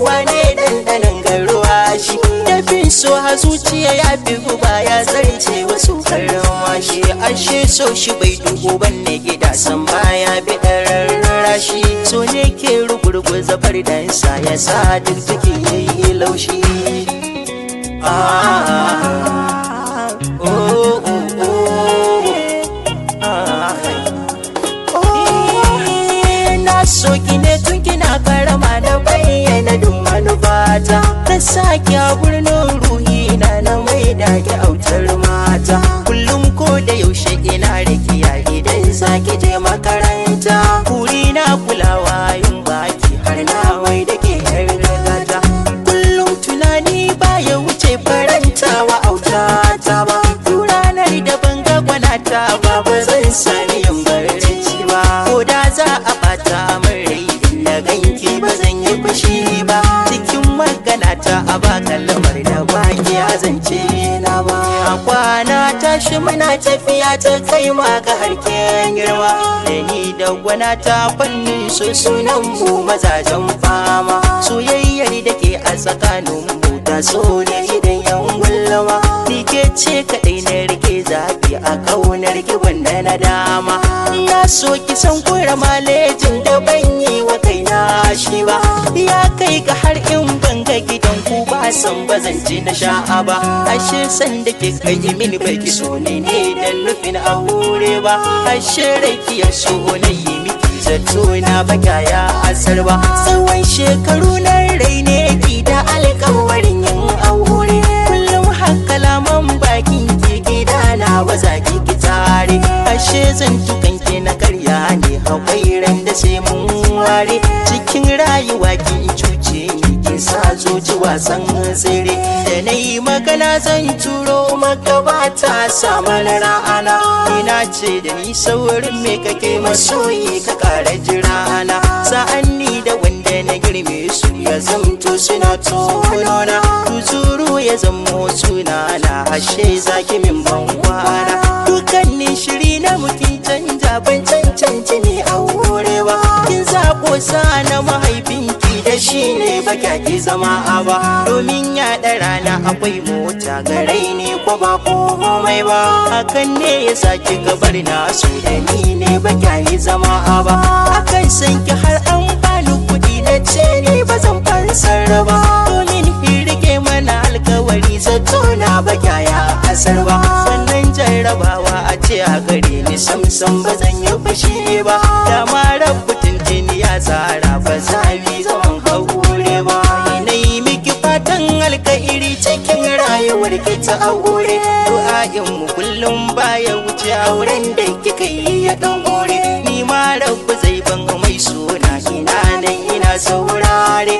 wane dandanan garuwa shi dafin so a zuciya ya fi guba ya zarce wasu karrawa shi ashe so shi bai dubu banne gida san baya biɗar rashi so ne ke rugurguza fardansa ya sa duk take yayi laushi so kine tun kina karama da bayyana duk manufata ta sake a birnin ruhi na mai da ki autar mata kullum ko da yaushe ina da kiyaye idan zaki je makaranta kuri na kulawa yin baki har na wai da ke gata kullum tunani baya wuce farantawa autata ba ranar da ban ga gwanata ba zan sani yin barci ba ko da za a bata ganki ba zan yi fushi ba cikin magana ta a ba kalmar da baki ya zance na ba kwana tashi muna tafiya ta kai ma ga harken girma da ni da gwana ta fannin su sunan mu mazajen fama soyayyar da ke a tsakanin mu ta so ne idan yan gullama ni ke ce kadai na rike zafi a kaunar ki wanda na dama na so ki san kura malejin da ban yi wa kaina shi ba ya kai ga har in banga gidan ku ba san bazan ci na sha'a ba ashe san da ke kai mini bai ki so ne dan nufin aure ba ashe raki ya so ne yi miki zato na baka ya asar ba tsawon shekaru na rai ne ki da alƙawarin yin aure kullum hakalaman bakin ki gida na waza ki tare ashe zan tukan ki na karya ne hakwai ran da sai mun ware cikin rayuwa ki cuce ni ki sa zuci wasan tsere da na yi magana zan turo maka ba ta samun ra'ana ina ce da ni saurin me kake masoyi ka kara jirana sa'an ni da wanda na girme su ya zamto suna tonona tuzuru ya zamo sunana ashe zaki min ban kwana dukkanin shiri na mukin canja ban cancanci ne aure ba kin zaɓo na mahaifinki da shi ne baka ki zama a ba domin ya rana akwai mota garai ne ko ba komai ba hakan ne ya saki gabar na so da ni ne baka yi zama a ba akan san ki har an bani kuɗi na ce ne ba zan fansar ba domin rike mana alkawari zato na baka ya asar ba sannan jarrabawa a ce a gare ni samsam ba zan yi fushi ba da ma rabu tuntuni ya tsara ba za mi zaman haure ba na yi miki fatan alkairi cikin rayuwar ki ta aure du'a'in mu kullum baya wuce auren da kika yi ya ɗaure ni ma rabu zai ban mai suna ina nan ina saurare